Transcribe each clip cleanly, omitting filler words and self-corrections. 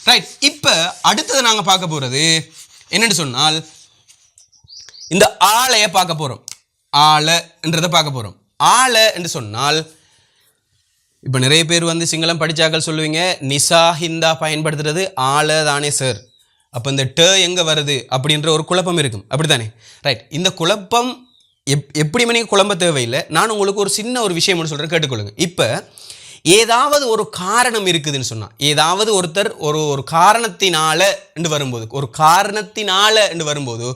Right. இப்போ அடுத்தது நாங்கள் பார்க்க போகிறது என்னென்னு சொன்னால் இந்த ஆளையை பார்க்க போகிறோம். ஆளைன்றதை பார்க்க போகிறோம். ஆளை என்று சொன்னால் இப்போ நிறைய பேர் வந்து சிங்களம் படித்தாக்கள் சொல்லுவீங்க நிசா ஹிந்தா பயன்படுத்துறது ஆளை தானே சார், அப்போ இந்த ட எங்கே வருது அப்படின்ற ஒரு குழப்பம் இருக்கும், அப்படி தானே? ரைட். இந்த குழப்பம் எப்படி நீங்கள் குழம்ப தேவையில்லை. நான் உங்களுக்கு ஒரு சின்ன ஒரு விஷயம் ஒன்று சொல்கிறேன், கேட்டுக்கொள்ளுங்க. இப்போ ஏதாவது ஒரு காரணம் இருக்குதுன்னு சொன்னால், ஏதாவது ஒருத்தர் ஒரு காரணத்தினால என்று வரும்போது, ஒரு காரணத்தினால என்று வரும்போது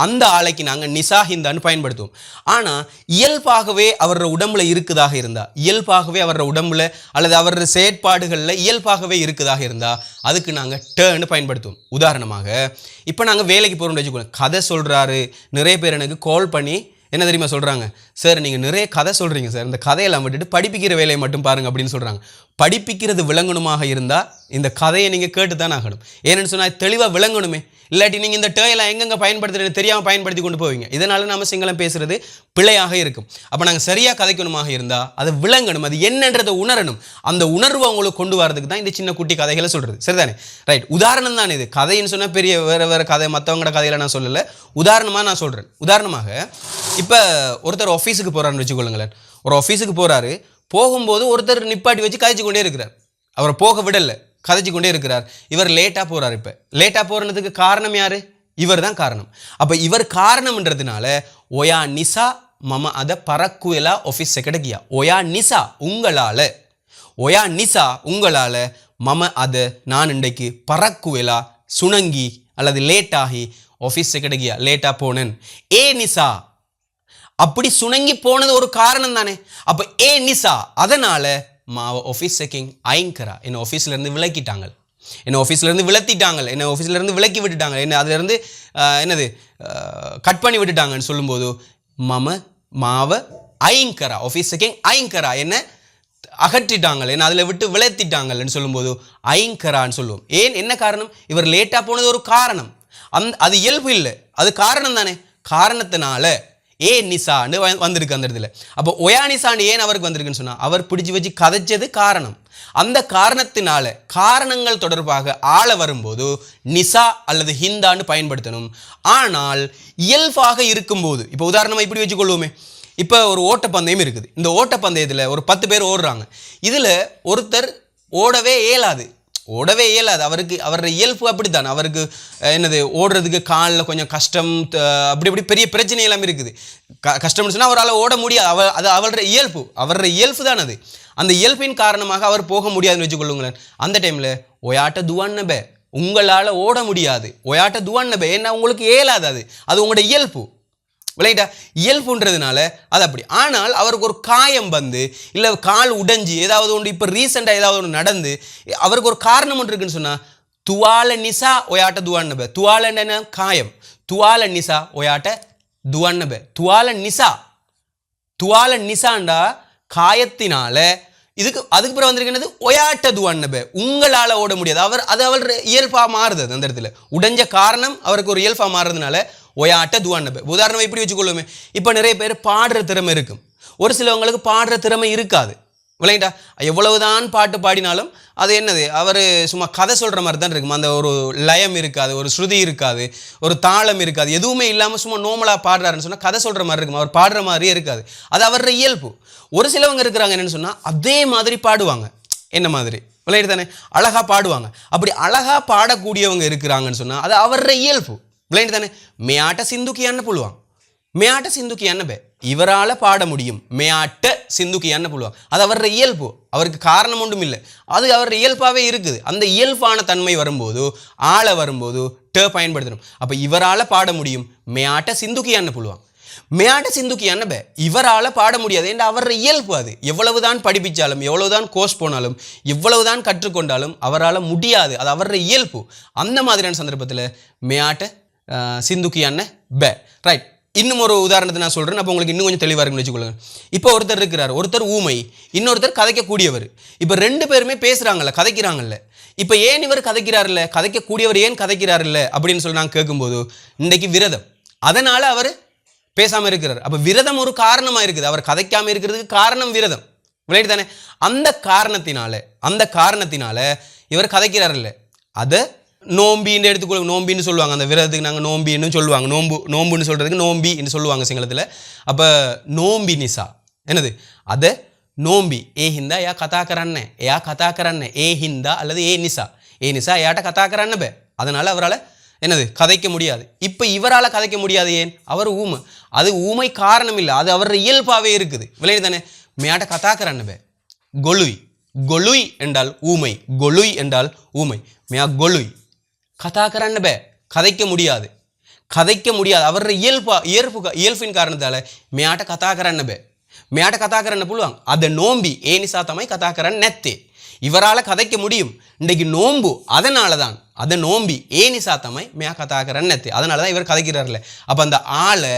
அந்த ஆளைக்கு நாங்கள் நிசா ஹிந்தான்னு பயன்படுத்துவோம். ஆனால் இயல்பாகவே அவரோட உடம்புல இருக்குதாக இருந்தால், இயல்பாகவே அவரோட உடம்புல அல்லது அவரோட செயற்பாடுகளில் இயல்பாகவே இருக்குதாக இருந்தால் அதுக்கு நாங்கள் டேன்னு பயன்படுத்துவோம். உதாரணமாக இப்போ நாங்கள் வேலைக்கு போகிறோம்னு வச்சுக்கோங்க, கதை சொல்கிறாரு, நிறைய பேர் எனக்கு கால் பண்ணி என்ன தெரியுமா சொல்கிறாங்க, சார் நீங்கள் நிறைய கதை சொல்கிறீங்க சார், இந்த கதையெல்லாம் விட்டுட்டு படிப்பிக்கிற வேலையை மட்டும் பாருங்கள் அப்படின்னு சொல்கிறாங்க. படிப்பிக்கிறது விளங்கணுமாக இருந்தால் இந்த கதையை நீங்கள் கேட்டு தான் ஆகணும். ஏன்னு சொன்னால் தெளிவாக விளங்கணுமே, இல்லாட்டி நீங்கள் இந்த டேயெல்லாம் எங்கெங்கே பயன்படுத்துறது தெரியாமல் பயன்படுத்தி கொண்டு போவீங்க. இதனால நம்ம சிங்களம் பேசுகிறது பிழையாக இருக்கும். அப்போ நாங்கள் சரியாக கதைக்கணுமாக இருந்தால் அதை விளங்கணும், அது என்னன்றதை உணரணும். அந்த உணர்வை அவங்களுக்கு கொண்டு வரதுக்கு தான் இந்த சின்ன குட்டி கதைகளை சொல்கிறது, சரிதானே? ரைட். உதாரணம் தான் இது. கதைன்னு சொன்னால் பெரிய வேறு கதை, மற்றவங்களோட கதையில் நான் சொல்லலை, உதாரணமாக நான் சொல்கிறேன். உதாரணமாக இப்போ ஒருத்தர் ஆஃபீஸுக்கு போகிறாருன்னு வச்சுக்கொள்ளுங்களேன். ஒரு ஆஃபீஸுக்கு போகிறாரு, போகும்போது ஒருத்தர் நிப்பாட்டி வச்சு கதைச்சு கொண்டே இருக்கிறார், அவரை போக விடலை, கதைச்சு கொண்டே இருக்கிறார். இவர் லேட்டாக போகிறார். இப்போ லேட்டாக போகிறதுக்கு காரணம் யார்? இவர் தான் காரணம். அப்போ இவர் காரணம்ன்றதுனால ஒயா நிசா மம அதை பறக்குயலா ஆஃபீஸ் செகடகியா, ஒயா நிசா உங்களால், ஒயா நிசா உங்களால் மம அதை நான் இன்றைக்கு பறக்குயலா சுணங்கி அல்லது லேட்டாகி ஆஃபீஸ் செகடகியா லேட்டாக போனேன். ஏ நிசா அப்படி சுணங்கி போனது ஒரு காரணம் தானே. அப்போ ஏ நிசா அதனால மாவ ஆஃபீஸ் செக்கிங் ஐங்கரா என்னை ஆஃபீஸ்லேருந்து விலக்கிட்டாங்க, என்னை ஆஃபீஸ்லேருந்து விலத்திட்டாங்க, என்னை ஆஃபீஸ்லேருந்து விலக்கி விட்டுட்டாங்க, என்னை அதுலேருந்து என்னது கட் பண்ணி விட்டுட்டாங்கன்னு சொல்லும்போது மம மாவ ஐங்கரா ஆஃபீஸ் செக்கிங் ஐங்கரா என்னை அகற்றிட்டாங்க, என்ன அதில் விட்டு விளைத்திட்டாங்கன்னு சொல்லும்போது ஐங்கரான்னு சொல்லுவோம். ஏன் என்ன காரணம்? இவர் லேட்டாக போனது ஒரு காரணம், அது இயல்பு இல்லை, அது காரணம் தானே. காரணத்தினால ஏ நிசான்னு வந்திருக்கு அந்த இடத்துல. அப்போ ஒயா நிசான்னு ஏன் அவருக்கு வந்திருக்குன்னு சொன்னால் அவர் பிடிச்சி வச்சு கதைச்சது காரணம். அந்த காரணத்தினால காரணங்கள் தொடர்பாக ஆள வரும்போது நிசா அல்லது ஹிந்தான்னு பயன்படுத்தணும். ஆனால் இயல்பாக இருக்கும்போது, இப்போ உதாரணமாக இப்படி வச்சுக்கொள்வோமே, இப்போ ஒரு ஓட்டப்பந்தயம் இருக்குது. இந்த ஓட்டப்பந்தயத்தில் ஒரு 10 பேர் ஓடுறாங்க. இதில் ஒருத்தர் ஓடவே இயலாது, அவரோட இயல்பு அப்படித்தான். அவருக்கு என்னது ஓடுறதுக்கு காலில் கொஞ்சம் கஷ்டம், அப்படி பெரிய பிரச்சனை எல்லாம் இருக்குது. கஷ்டம்னு சொன்னால் அவரால் ஓட முடியாது, அது அவரோட இயல்பு தான் அது. அந்த இயல்பின் காரணமாக அவர் போக முடியாதுன்னு வச்சுக்கொள்ளுங்களேன். அந்த டைமில் ஒயாட்ட துவான்னபே உங்களால் ஓட முடியாது, ஒயாட்ட துவான்னபே ஏன்னா உங்களுக்கு இயலாது, அது உங்களோட இயல்பு, விளையாட்டா இயல்புன்றதுனால அது அப்படி. ஆனால் அவருக்கு ஒரு காயம் வந்து இல்லை கால் உடைஞ்சி ஏதாவது ஒன்று இப்போ ரீசெண்டாக ஏதாவது ஒன்று நடந்து அவருக்கு ஒரு காரணம் ஒன்று இருக்குன்னு சொன்னால் துவால நிசா ஒயாட்ட துவான்னபே, துவால என்ன காயம், துவால நிசா ஒயாட்ட துவான்னபே, துவால நிசாண்டா காயத்தினால அதுக்கு பிறகு வந்திருக்கிறது ஒயாட்ட துவான்னபே உங்களால் ஓட முடியாது. அவர் இயல்பாக மாறுது. அந்த இடத்துல உடைஞ்ச காரணம் அவருக்கு ஒரு இயல்பாக மாறுறதுனால ஒயாட்ட துவான்னபே. உதாரணமாக இப்படி வச்சுக்கொள்ளுமே, இப்போ நிறைய பேர் பாடுற திறமை இருக்கும், ஒரு சிலவங்களுக்கு பாடுற திறமை இருக்காது, விளையாட்டா எவ்வளவுதான் பாட்டு பாடினாலும் அது என்னது அவர் சும்மா கதை சொல்கிற மாதிரி தான் இருக்கும். அந்த ஒரு லயம் இருக்காது, ஒரு ஸ்ருதி இருக்காது, ஒரு தாளம் இருக்காது, எதுவுமே இல்லாமல் சும்மா நோமலாக பாடுறாருன்னு சொன்னால் கதை சொல்கிற மாதிரி இருக்கும், அவர் பாடுற மாதிரியே இருக்காது, அது அவரோட இயல்பு. ஒரு சிலவங்க இருக்கிறாங்க என்னென்னு சொன்னால் அதே மாதிரி பாடுவாங்க, என்ன மாதிரி விளையாட்டு தானே அழகாக பாடுவாங்க. அப்படி அழகாக பாடக்கூடியவங்க இருக்கிறாங்கன்னு சொன்னால் அது அவரோட இயல்பு, விளையாட்டு தானே. மேயாட்ட சிந்துக்கியான்னு புழுவாங்க, மேயாட்ட சிந்துக்கியான்னு பே இவரால் பாட முடியும், மேயாட்ட சிந்துக்கியான்னு புழுவாங்க, அது அவரோட இயல்பு, அவருக்கு காரணம் ஒன்றும் இல்லை, அது அவரோட இயல்பாகவே இருக்குது. அந்த இயல்பான தன்மை வரும்போது ஆள வரும்போது ட பயன்படுத்தணும். அப்போ இவரால் பாட முடியும், மேயாட்ட சிந்துக்கியான்னு புழுவாங்க, மேயாட்ட சிந்துக்கியான்னு பே இவரால் பாட முடியாது என்று அவரோட இயல்பு. அது எவ்வளவுதான் படிப்பிச்சாலும் எவ்வளவுதான் கோர்ஸ் போனாலும் எவ்வளவுதான் கற்றுக்கொண்டாலும் அவரால் முடியாது, அது அவரோட இயல்பு. அந்த மாதிரியான சந்தர்ப்பத்தில் மேயாட்ட சிந்துக்கியான்னு பே. ரைட். இன்னும் ஒரு உதாரணத்தை நான் சொல்கிறேன், அப்போ உங்களுக்கு இன்னும் கொஞ்சம் தெளிவாக இருக்குன்னு வச்சுக்கொள்ளுங்க. இப்போ ஒருத்தர் இருக்கிறார், ஒருத்தர் ஊமை, இன்னொருத்தர் கதைக்கக்கூடியவர். இப்போ 2 பேருமே பேசுகிறாங்கல்ல, கதைக்கிறாங்கல்ல. இப்போ ஏன் இவர் கதைக்கிறார்ல, கதைக்கக்கூடியவர் ஏன் கதைக்கிறார்ல அப்படின்னு சொல்லி நாங்கள் கேட்கும்போது இன்றைக்கு விரதம், அதனால் அவர் பேசாமல் இருக்கிறார். அப்போ விரதம் ஒரு காரணமாக இருக்குது, அவர் கதைக்காமல் இருக்கிறதுக்கு காரணம் விரதம், விளையாட்டு தானே. அந்த காரணத்தினால இவர் கதைக்கிறார்ல, அதை நோம்பின்னு எடுத்துக்கொள்ள நோம்பின்னு சொல்லுவாங்க. அந்த விரதத்துக்கு நாங்கள் நோம்பின்னு சொல்லுவாங்க. நோம்புன்னு சொல்கிறதுக்கு நோம்பின்னு சொல்லுவாங்க சிங்களத்தில். அப்போ நோம்பி நிசா என்னது அதை நோம்பி ஏ ஹிந்தா யா கதா கரண்ணே யா கதா கரண்ணே ஏ ஹிந்தா அல்லது ஏ நிசா யாட்ட கதா கரண்ண பே. அதனால் அவரால் என்னது கதைக்க முடியாது. இப்போ இவரால் கதைக்க முடியாது. ஏன்? அவர் ஊமை. அது ஊமை காரணம் இல்லை, அது அவர் இயல்பாகவே இருக்குது. விளையாடு தானே. மேட்ட கதா கரண்ண பே. கொலுய் என்றால் ஊமை, கொலுய் என்றால் ஊமை. மேயா கொலுய் கதா கரண்ண பே, கதைக்க முடியாது. அவர் இயல்பின் காரணத்தால் மேட்ட கதா கரண்ண பே. மேட்ட கதா கரண்ண புள்ளுவாங்க. அதை நோம்பி ஏ நிசா தமாய் கதா கரன் நெத்தே. இவரால் கதைக்க முடியும். இன்றைக்கு நோம்பு, அதனால தான் அதை நோம்பி ஏ நிசா தமாய் மேயா கதா கரன் நெத்தே. அதனால தான் இவர் கதைக்கிறார்ல. அப்போ அந்த ஆளை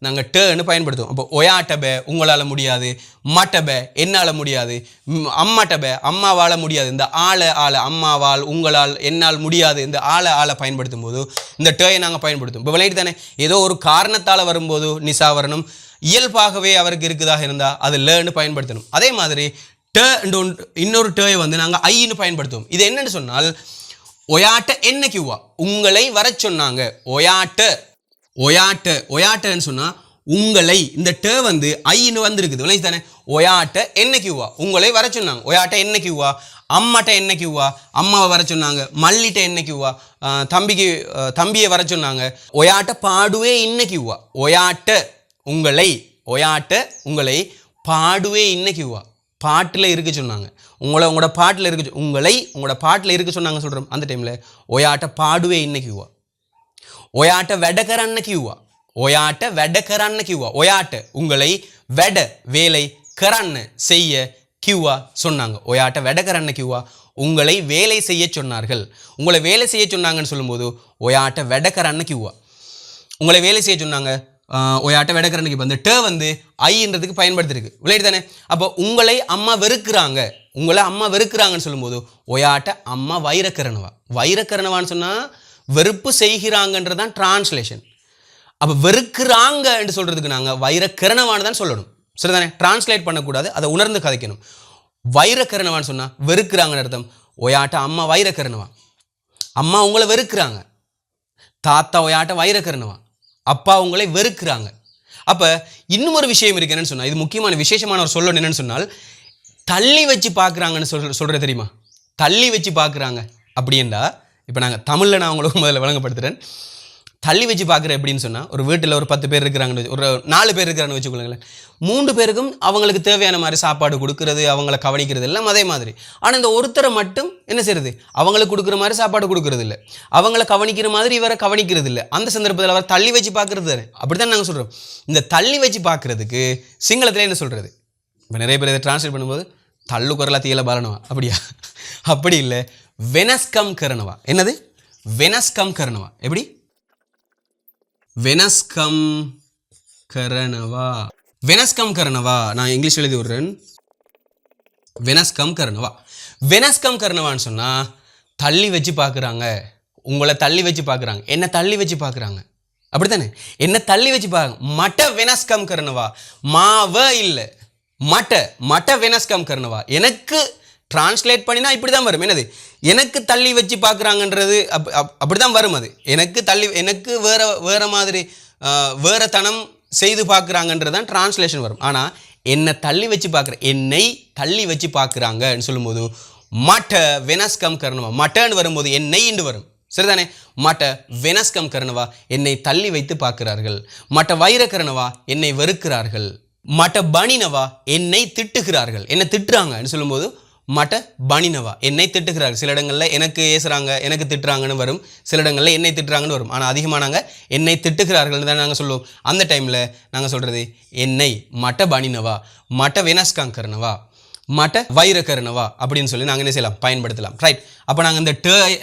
நாங்கள் டேன்னு பயன்படுத்துவோம். அப்போ ஒயாட்டபே உங்களால் முடியாது, மட்டபே என்னால் முடியாது, அம்மாட்டபே அம்மாவால் முடியாது. இந்த ஆளை அம்மாவால் உங்களால் என்னால் முடியாது. இந்த ஆளை பயன்படுத்தும் போது இந்த டேயை நாங்கள் பயன்படுத்துவோம். இப்போ விளையாட்டு தானே. ஏதோ ஒரு காரணத்தால் வரும்போது நிசா வரணும். இயல்பாகவே அவருக்கு இருக்குதாக இருந்தால் அது லேன்னு பயன்படுத்தணும். அதே மாதிரி ட இன்னொரு டேயை வந்து நாங்கள் ஐன்னு பயன்படுத்துவோம். இது என்னன்னு சொன்னால் ஒயாட்ட என்ன கியூவா உங்களை வர சொன்னாங்க. ஒயாட்டன்னு சொன்னால் உங்களை, இந்த டே வந்து ஐன்னு வந்திருக்குது. விளையாட்டு தானே. ஒயாட்ட என்ன கியூவா உங்களை வர சொன்னாங்க. ஒயாட்ட என்ன கியூவா அம்மாட்ட என்ன கியூவா அம்மாவை வர சொன்னாங்க. மல்லிட்ட என்ன கியூவா தம்பியை வர சொன்னாங்க. ஒயாட்ட பாடுவே இன்ன கியூவா ஒயாட்ட உங்களை பாடுவே இன்னைக்குவா பாட்டில் இருக்க சொன்னாங்க. உங்களோட பாட்டில் இருக்க உங்களோட பாட்டில் இருக்க சொன்னாங்க சொல்கிறோம். அந்த டைமில் ஒயாட்ட பாடுவே இன்னைக்குவா ஒயாட்ட வெடக்கரன்னு கியூவா ஒயாட்ட உங்களை வேலை கரன்னு செய்ய கியூவா சொன்னாங்க. ஒயாட்ட வெடக்கரன்னு கியூவா உங்களை வேலை செய்ய சொன்னார்கள். உங்களை வேலை செய்ய சொன்னாங்கன்னு சொல்லும்போது ஒயாட்ட வெடக்கரன்னு கியூவா உங்களை வேலை செய்ய சொன்னாங்க. ஒயாட்ட வெடக்கரனுக்கு இப்போ அந்த டே வந்து ஐன்றதுக்கு பயன்படுத்திருக்கு. விளையாட்டு தானே. அப்போ உங்களை அம்மா வெறுக்கிறாங்கன்னு சொல்லும்போது ஒயாட்ட அம்மா வைரக்கரணவான்னு சொன்னால் வெறுப்பு செய்கிறாங்கன்றதான் டிரான்ஸ்லேஷன். அப்போ வெறுக்கிறாங்க என்று சொல்கிறதுக்கு நாங்கள் வைரக்கரணவான்னு தான் சொல்லணும். சரிதானே. டிரான்ஸ்லேட் பண்ணக்கூடாது, அதை உணர்ந்து கதைக்கணும். வைரக்கரணவான்னு சொன்னால் வெறுக்கிறாங்கன்னு அர்த்தம். ஒயாட்ட அம்மா வைரக்கரணவா, அம்மா உங்களை வெறுக்கிறாங்க. தாத்தா ஒயாட்ட வைரக்கரணவா, அப்பா உங்களை வெறுக்கிறாங்க. அப்போ இன்னும் ஒரு விஷயம் இருக்கு. என்னன்னு சொன்னால் இது முக்கியமான விசேஷமான ஒரு சொல்லணும். என்னன்னு சொன்னால் தள்ளி வச்சு பார்க்குறாங்கன்னு சொல்கிறது தெரியுமா. தள்ளி வச்சு பார்க்குறாங்க அப்படின்னா இப்போ நாங்கள் தமிழில் நான் உங்களுக்கு முதல்ல விளங்கப்படுத்துகிறேன். தள்ளி வச்சு பார்க்குறேன் எப்படின்னு சொன்னால் ஒரு வீட்டில் ஒரு 10 பேர் இருக்கிறாங்கன்னு ஒரு 4 பேர் இருக்கிறாங்கன்னு வச்சுக்கொள்ளுங்களேன். 3 பேருக்கும் அவங்களுக்கு தேவையான மாதிரி சாப்பாடு கொடுக்கறது, அவங்கள கவனிக்கிறது எல்லாம் அதே மாதிரி. ஆனால் இந்த ஒருத்தரை மட்டும் என்ன செய்யறது, அவங்களுக்கு கொடுக்குற மாதிரி சாப்பாடு கொடுக்கறது இல்லை, அவங்கள கவனிக்கிற மாதிரி இவரை கவனிக்கிறது இல்லை. அந்த சந்தர்ப்பத்தில் அவர் தள்ளி வச்சு பார்க்குறது தானே. அப்படி தான் நாங்கள் சொல்கிறோம். இந்த தள்ளி வச்சு பார்க்குறதுக்கு சிங்களத்தில் என்ன சொல்கிறது. இப்போ நிறைய பேர் இதை டிரான்ஸ்லேட் பண்ணும்போது தள்ளு குரலா தீயல பாலனவா அப்படியா, அப்படி இல்லை. வெனஸ்கம் கரணவா. என்னது வெனஸ்கம் கரணவா. எப்படி வெனஸ்கம் கரணவா நான் இங்கிலீஷ் எழுதி விடுறேன். வெனஸ்கம் கரணவான்னு சொன்னால் தள்ளி வச்சு பார்க்குறாங்க, உங்களை தள்ளி வச்சு பார்க்குறாங்க, என்ன தள்ளி வச்சு பார்க்குறாங்க. அப்படித்தானே. என்ன தள்ளி வச்சு பார்க்குறாங்க. மட்ட வெனஸ்கம் கரணவா, மாவ இல்லை மட்ட வெனஸ்கம் கரணவா. எனக்கு டிரான்ஸ்லேட் பண்ணினா இப்படி தான் வரும். என்னது எனக்கு தள்ளி வச்சு பார்க்குறாங்கன்றது அப்படி தான் வரும். அது எனக்கு வேறு மாதிரி வேறு தனம் செய்து பார்க்குறாங்கன்றது தான் டிரான்ஸ்லேஷன் வரும். ஆனால் என்னை தள்ளி வச்சு என்னை தள்ளி வச்சு பார்க்குறாங்கன்னு சொல்லும்போது மட்ட வெனஸ்கம் கரணவா. மட்டன்னு வரும்போது என்னை இன்று வரும். சரிதானே. மட்ட வெனஸ்கம் கரணவா என்னை தள்ளி வைத்து பார்க்கிறார்கள். மட்ட வைரக்கரணவா என்னை வெறுக்கிறார்கள். மட்ட பணினவா என்னை திட்டுகிறார்கள். என்னை திட்டுறாங்கன்னு சொல்லும்போது மட்ட பணினவா என்னை திட்டுகிறார்கள். சில இடங்களில் எனக்கு ஏசுகிறாங்க, எனக்கு திட்டுறாங்கன்னு வரும். சில இடங்களில் என்னை திட்டுறாங்கன்னு வரும். ஆனால் அதிகமாக நாங்கள் என்னை திட்டுகிறார்கள்னு தான் நாங்கள் சொல்லுவோம். அந்த டைமில் நாங்கள் சொல்கிறது என்னை மட்ட பணினவா, மட்ட வெனஸ்காங்கர்னவா, மட்ட வைரக்கர்னவா அப்படின்னு சொல்லி நாங்கள் என்ன செய்யலாம், பயன்படுத்தலாம். ரைட். அப்போ நாங்கள்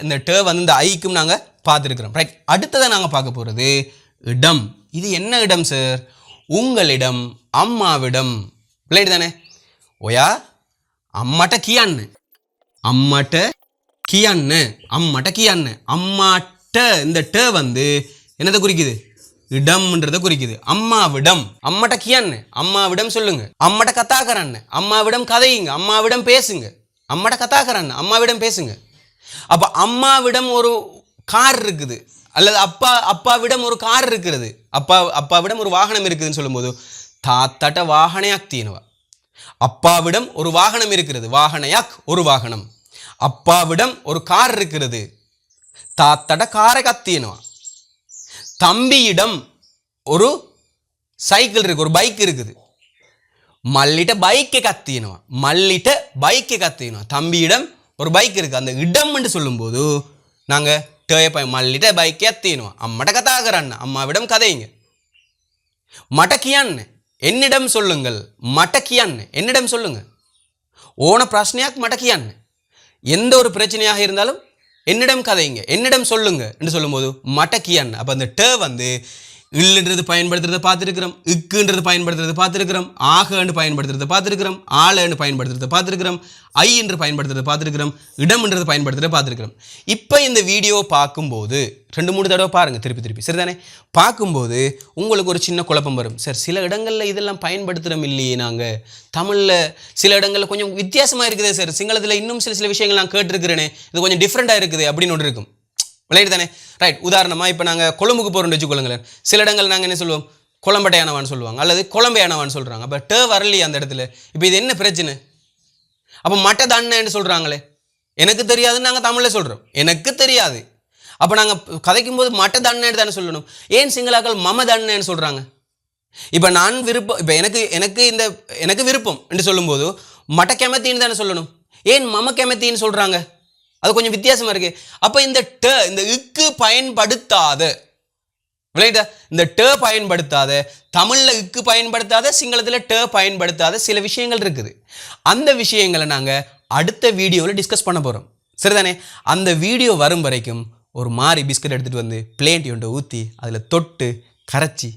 இந்த டே வந்து இந்த ஐக்கும் நாங்கள் பார்த்துருக்குறோம். ரைட். அடுத்ததாக நாங்கள் பார்க்க போகிறது இடம். இது என்ன இடம் சார்? உங்களிடம், அம்மாவிடம். பிள்ளைடு தானே. ஓயா அம்மாட்ட கியான்னு அம்மாட்ட இந்த டே வந்து என்னதை குறிக்குது, இடம்ன்றதை குறிக்குது. அம்மாவிடம், அம்மாட்ட கியான்னு அம்மாவிடம் சொல்லுங்க. அம்மாட்ட கத்தாக்கறான்னு அம்மாவிடம் கதையுங்க, அம்மாவிடம் பேசுங்க. அம்மாட்ட கத்தாக்கறான்னு அம்மாவிடம் பேசுங்க. அப்ப அம்மாவிடம் ஒரு கார் இருக்குது அல்லது அப்பாவிடம் ஒரு கார் இருக்கிறது, அப்பாவிடம் ஒரு வாகனம் இருக்குதுன்னு சொல்லும்போது தாத்தට වාහනයක් තියෙනවා. அப்பாவிடம் ஒரு வாகனம் இருக்கிறது, வாகனයක් ஒரு வாகனம். அப்பாவிடம் ஒரு கார் இருக்கிறது, தாத்தට කාර් එකක් තියෙනවා. தம்பியிடம் ஒரு சைக்கிள் இருக்கு, ஒரு பைக் இருக்குது. மல்லிட்ட பைக் එකක් තියෙනවා. மல்லிட்ட பைக் එකක් තියෙනවා. தம்பியிடம் ஒரு பைக் இருக்கு. அந்த இடம் என்று சொல்லும்போது நாங்க மல்லிட்ட பைக் එකක් තියෙනවා. அம்மட்ட கதா කරන්න, அம்மாவிடம் கதைங்க. மට කියන්න, என்னிடம் சொல்லுங்கள். மට කියන්න, என்னிடம் சொல்லுங்க. ஓன பிரச்சனையாக் மට කියන්න. எந்த ஒரு பிரச்சனையாக இருந்தாலும் என்னிடம் கதைங்க, என்னிடம் சொல்லுங்க என்று சொல்லும்போது மட்ட කියන්න. அப்ப அந்த ட வந்து இல்லுன்றது பயன்படுத்துறதை பார்த்துருக்கிறோம், இக்குன்றது பயன்படுத்துறதை பார்த்துருக்கிறோம், ஆகன்னு பயன்படுத்துறதை பார்த்துருக்கிறோம், ஆளன்னு பயன்படுத்துறதை பார்த்துருக்கிறோம், ஐ என்று பயன்படுத்துறதை பார்த்துருக்கிறோம், இடம்ன்றது பயன்படுத்துறதை பார்த்துருக்கிறோம். இப்போ இந்த வீடியோ பார்க்கும்போது 2-3 தடவை பாருங்கள் திருப்பி சரிதானே. பார்க்கும்போது உங்களுக்கு ஒரு சின்ன குழப்பம் வரும். சார் சில இடங்களில் இதெல்லாம் பயன்படுத்துகிறோம் இல்லையே, நாங்கள் தமிழில் சில இடங்களில் கொஞ்சம் வித்தியாசமாக இருக்குதே சார், சிங்களத்தில் இன்னும் சில விஷயங்கள் நான் கேட்டிருக்கிறேனே, இது கொஞ்சம் டிஃப்ரெண்ட்டாக இருக்குது அப்படின்னு ஒன்று இருக்கும். விளையாட்டு தானே, ரைட். உதாரணமாக இப்போ நாங்கள் கொழும்புக்கு போகிறோம்னு வச்சுக்கொள்ளுங்களேன். சில இடங்கள் நாங்கள் என்ன சொல்லுவோம், குழம்பட்டையானவான்னு சொல்லுவாங்க, அல்லது குழம்பையானவான்னு சொல்கிறாங்க. அப்போ ட வரலையே அந்த இடத்துல. இப்போ இது என்ன பிரச்சனை? அப்போ மட்ட தண்ணன்னு சொல்கிறாங்களே, எனக்கு தெரியாதுன்னு நாங்கள் தமிழில் சொல்கிறோம், எனக்கு தெரியாது. அப்போ நாங்கள் கதைக்கும் போது மட்ட தண்ணன்னு தானே சொல்லணும். ஏன் சிங்களாக்கள் மம தண்ணன்னு சொல்கிறாங்க? இப்போ நான் விருப்பம், இப்போ எனக்கு விருப்பம் என்று சொல்லும்போது மட்ட கெமத்தின்னு தானே சொல்லணும். ஏன் மம கெமத்தின்னு சொல்கிறாங்க? அது கொஞ்சம் வித்தியாசமாக இருக்குது. அப்போ இந்த ட, இந்த இக்கு பயன்படுத்தாத, விளையாட்டா, இந்த ட பயன்படுத்தாத, தமிழில் இக்கு பயன்படுத்தாத, சிங்களத்தில் ட பயன்படுத்தாத சில விஷயங்கள் இருக்குது. அந்த விஷயங்களை நாங்கள் அடுத்த வீடியோவில் டிஸ்கஸ் பண்ண போகிறோம் சரிதானே. அந்த வீடியோ வரும் வரைக்கும் ஒரு மாதிரி பிஸ்கட் எடுத்துகிட்டு வந்து பிளேன் ஒன்றை ஊற்றி அதில் தொட்டு கரைச்சி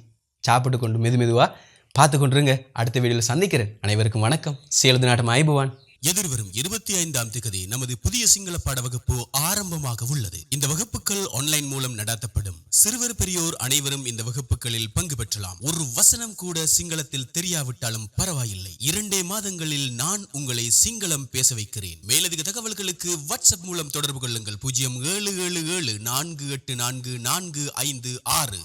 சாப்பிட்டு கொண்டு மெதுவாக பார்த்து கொண்டுருங்க. அடுத்த வீடியோவில் சந்திக்கிறேன். அனைவருக்கும் வணக்கம். சேலது நாட்டம் ஐபவான். எதிர்வரும் 25ஆம் தேதி நமது புதிய சிங்கள பாட வகுப்பு ஆரம்பமாக உள்ளது. இந்த வகுப்புகள் ஆன்லைன் மூலம் நடாத்தப்படும். சிறுவர் பெரியோர் அனைவரும் இந்த வகுப்புகளில் பங்கு பெற்றலாம். ஒரு வசனம் கூட சிங்களத்தில் தெரியாவிட்டாலும் பரவாயில்லை. 2 மாதங்களில் நான் உங்களை சிங்களம் பேச வைக்கிறேன். மேலதிக தகவல்களுக்கு வாட்ஸ்அப் மூலம் தொடர்பு கொள்ளுங்கள். 0777 484 456.